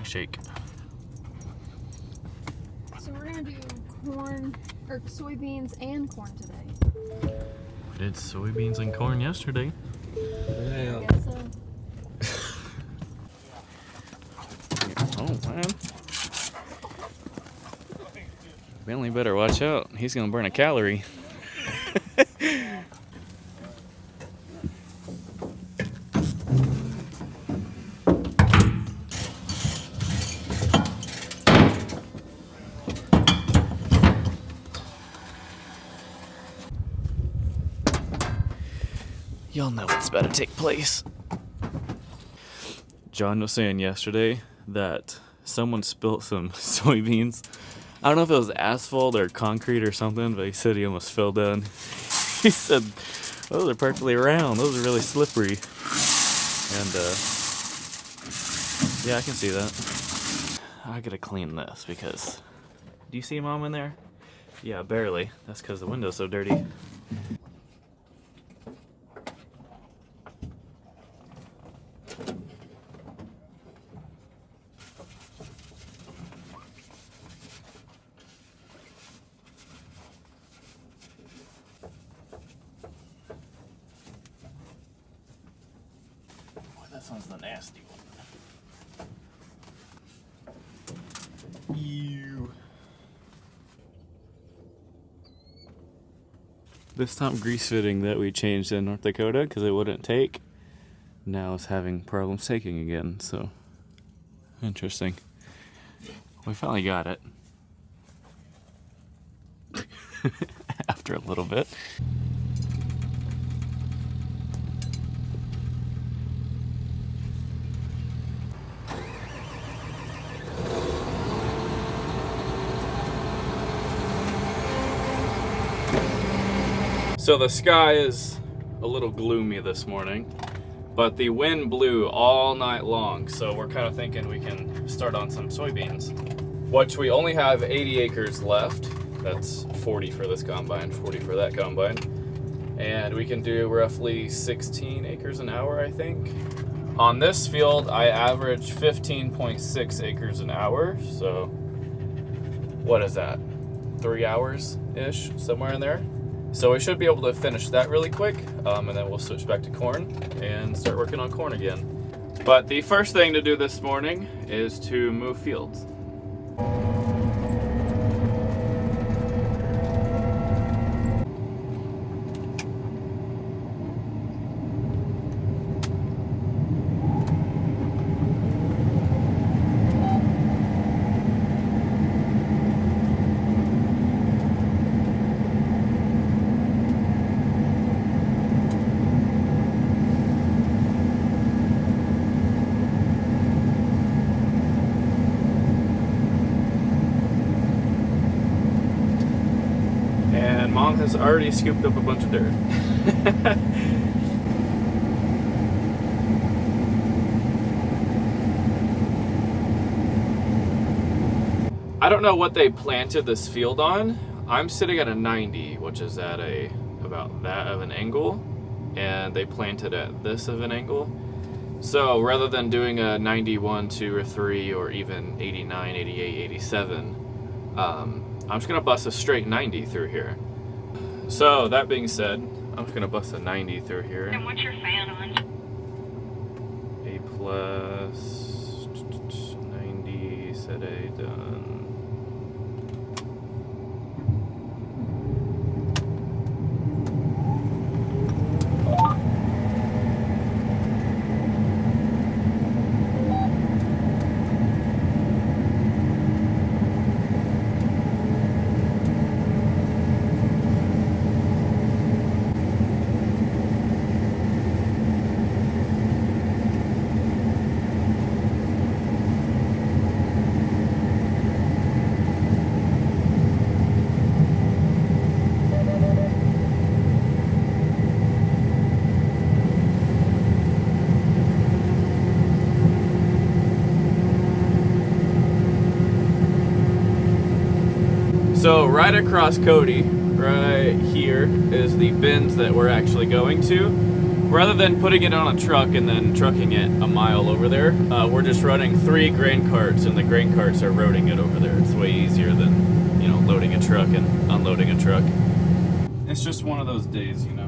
shake. So we're gonna do corn, or soybeans and corn today. We did soybeans and corn yesterday. Yeah. I guess so. Oh man. Bentley better watch out. He's gonna burn a calorie. Y'all know what's about to take place. John was saying yesterday that someone spilt some soybeans. I don't know if it was asphalt or concrete or something, but he said he almost fell down. He said, those are perfectly round. Those are really slippery. And, yeah, I can see that. I gotta clean this because... Do you see Mom in there? Yeah, barely. That's because the window's so dirty. This one's the nasty one. Ew. This top grease fitting that we changed in North Dakota because it wouldn't take, now it's having problems taking again, so interesting. We finally got it. After a little bit. So the sky is a little gloomy this morning, but the wind blew all night long, so we're kind of thinking we can start on some soybeans, which we only have 80 acres left. That's 40 for this combine, 40 for that combine, and we can do roughly 16 acres an hour, I think. On this field, I average 15.6 acres an hour, so what is that? 3 hours-ish, somewhere in there. So we should be able to finish that really quick, and then we'll switch back to corn and start working on corn again. But the first thing to do this morning is to move fields. Mom has already scooped up a bunch of dirt. I don't know what they planted this field on. I'm sitting at a 90, which is at about that of an angle, and they planted at this of an angle. So rather than doing a 91, 2, or 3, or even 89, 88, 87, I'm just gonna bust a straight 90 through here. So, that being said, I'm just going to bust a 90 through here. And what's your fan on? A plus 90, set A, done. So right across Cody, right here, is the bins that we're actually going to. rather than putting it on a truck and then trucking it a mile over there, we're just running 3 grain carts, and the grain carts are roading it over there. It's way easier than, you know, loading a truck and unloading a truck. It's just one of those days, you know.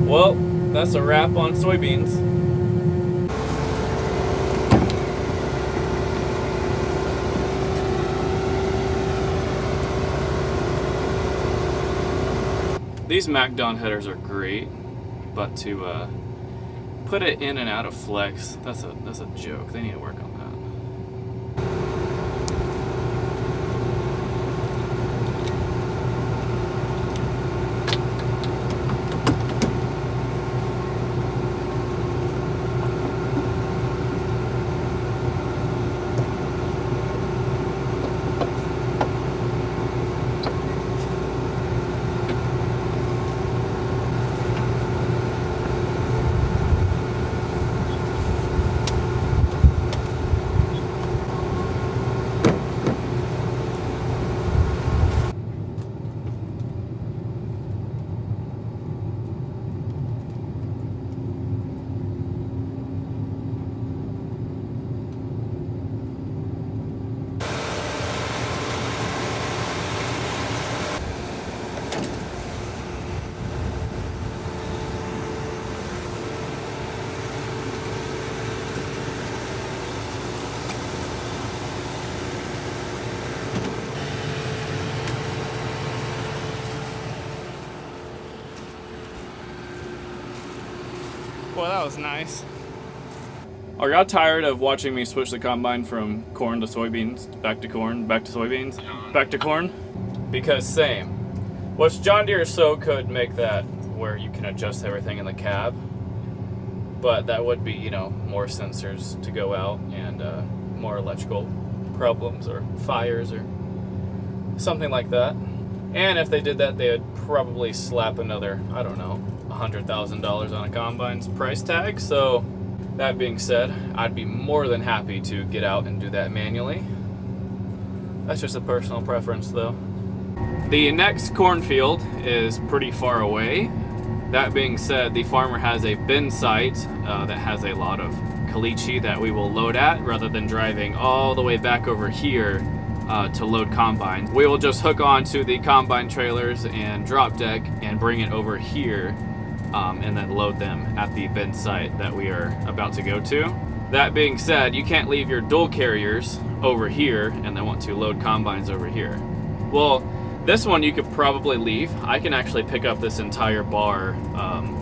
Well, that's a wrap on soybeans. These MacDon headers are great, but to put it in and out of flex, that's a joke. They need to work on that. Well, that was nice. I got tired of watching me switch the combine from corn to soybeans, back to corn, back to soybeans, back to corn, because same. Which John Deere so could make that where you can adjust everything in the cab, but that would be, you know, more sensors to go out and more electrical problems or fires or something like that. And if they did that, they would probably slap another, I don't know, $100,000 on a combine's price tag. So that being said, I'd be more than happy to get out and do that manually. That's just a personal preference though. The next cornfield is pretty far away. That being said, the farmer has a bin site that has a lot of caliche that we will load at rather than driving all the way back over here to load combines. We will just hook on to the combine trailers and drop deck and bring it over here and then load them at the bin site that we are about to go to. That being said, you can't leave your dual carriers over here and then want to load combines over here. Well, this one you could probably leave. I can actually pick up this entire bar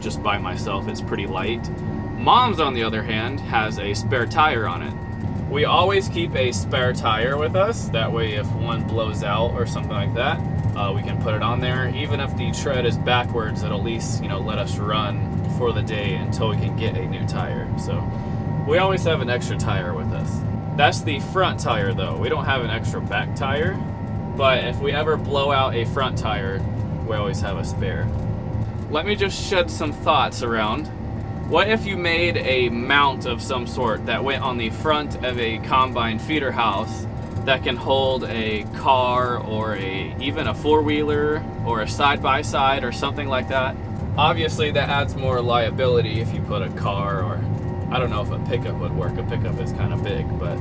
just by myself. It's pretty light. Mom's, on the other hand, has a spare tire on it. We always keep a spare tire with us. That way if one blows out or something like that, we can put it on there. Even if the tread is backwards, it'll at least, you know, let us run for the day until we can get a new tire. So we always have an extra tire with us. That's the front tire though. We don't have an extra back tire, but if we ever blow out a front tire, we always have a spare. Let me just shed some thoughts around What if you made a mount of some sort that went on the front of a combine feeder house that can hold a car or even a four-wheeler or a side-by-side or something like that? Obviously that adds more liability if you put a car, or I don't know if a pickup would work. A pickup is kind of big, but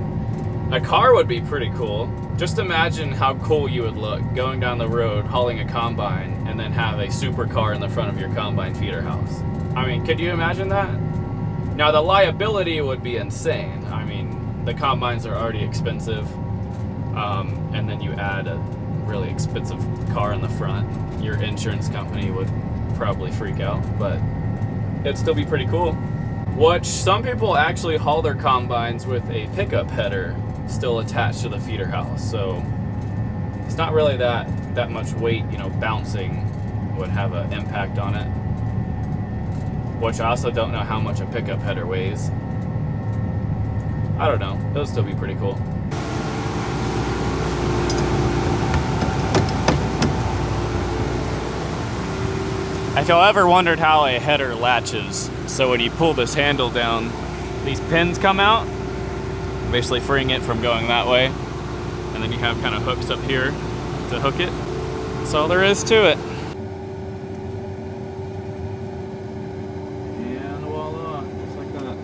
a car would be pretty cool. Just imagine how cool you would look going down the road hauling a combine and then have a supercar in the front of your combine feeder house. I mean, could you imagine that? Now the liability would be insane. I mean, the combines are already expensive, and then you add a really expensive car in the front. Your insurance company would probably freak out, but it'd still be pretty cool. Which some people actually haul their combines with a pickup header still attached to the feeder house, so it's not really that much weight, you know, bouncing would have an impact on it. Which I also don't know how much a pickup header weighs. I don't know, it'll still be pretty cool. If y'all ever wondered how a header latches, so when you pull this handle down, these pins come out, basically freeing it from going that way. And then you have kind of hooks up here to hook it. That's all there is to it. And voila, just like that.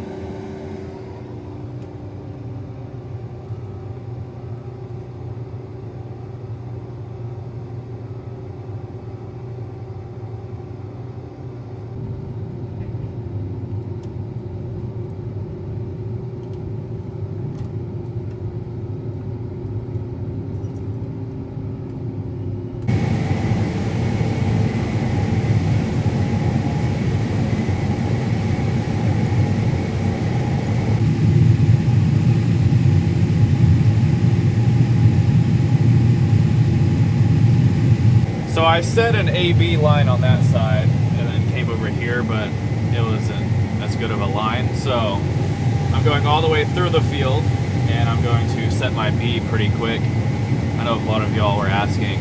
So I set an AB line on that side and then came over here, but it wasn't as good of a line. So I'm going all the way through the field and I'm going to set my B pretty quick. I know a lot of y'all were asking,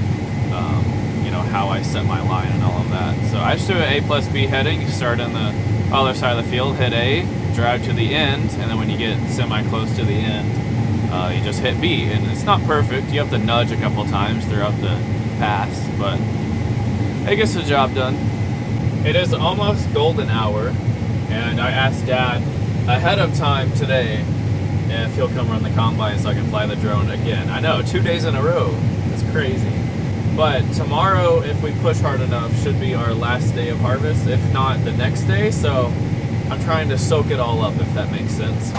you know, how I set my line and all of that. So I just do an A+B heading. You start on the other side of the field, hit A, drive to the end, and then when you get semi-close to the end, you just hit B. And it's not perfect. You have to nudge a couple times throughout the pass, but it gets the job done. It is almost golden hour, and I asked Dad ahead of time today if he'll come run the combine so I can fly the drone again. I know, 2 days in a row. It's crazy. But tomorrow, if we push hard enough, should be our last day of harvest, if not the next day. So I'm trying to soak it all up, if that makes sense.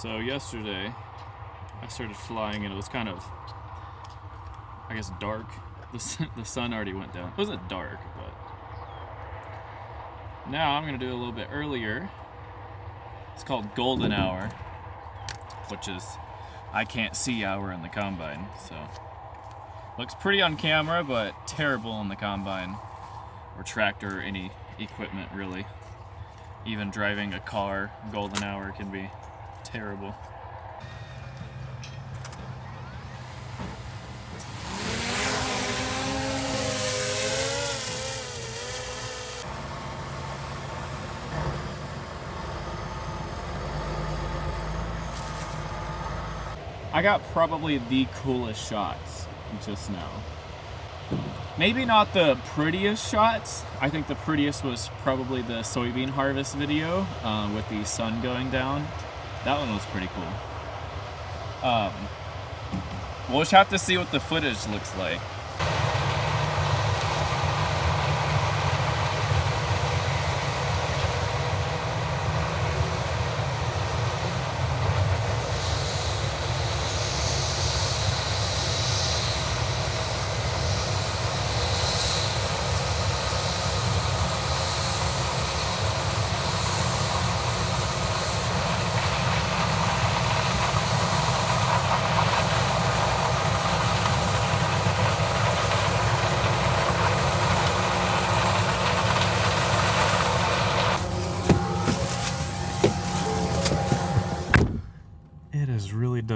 So yesterday, I started flying and it was kind of, I guess, dark. The sun already went down. It wasn't dark, but now I'm gonna do it a little bit earlier. It's called golden hour, which is I can't see hour in the combine. So looks pretty on camera, but terrible in the combine or tractor or any equipment really. Even driving a car, golden hour can be terrible. I got probably the coolest shots just now. Maybe not the prettiest shots. I think the prettiest was probably the soybean harvest video with the sun going down. That one was pretty cool. We'll just have to see what the footage looks like.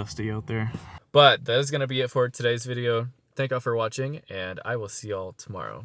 dusty out there. But that is going to be it for today's video. Thank y'all for watching, and I will see y'all tomorrow.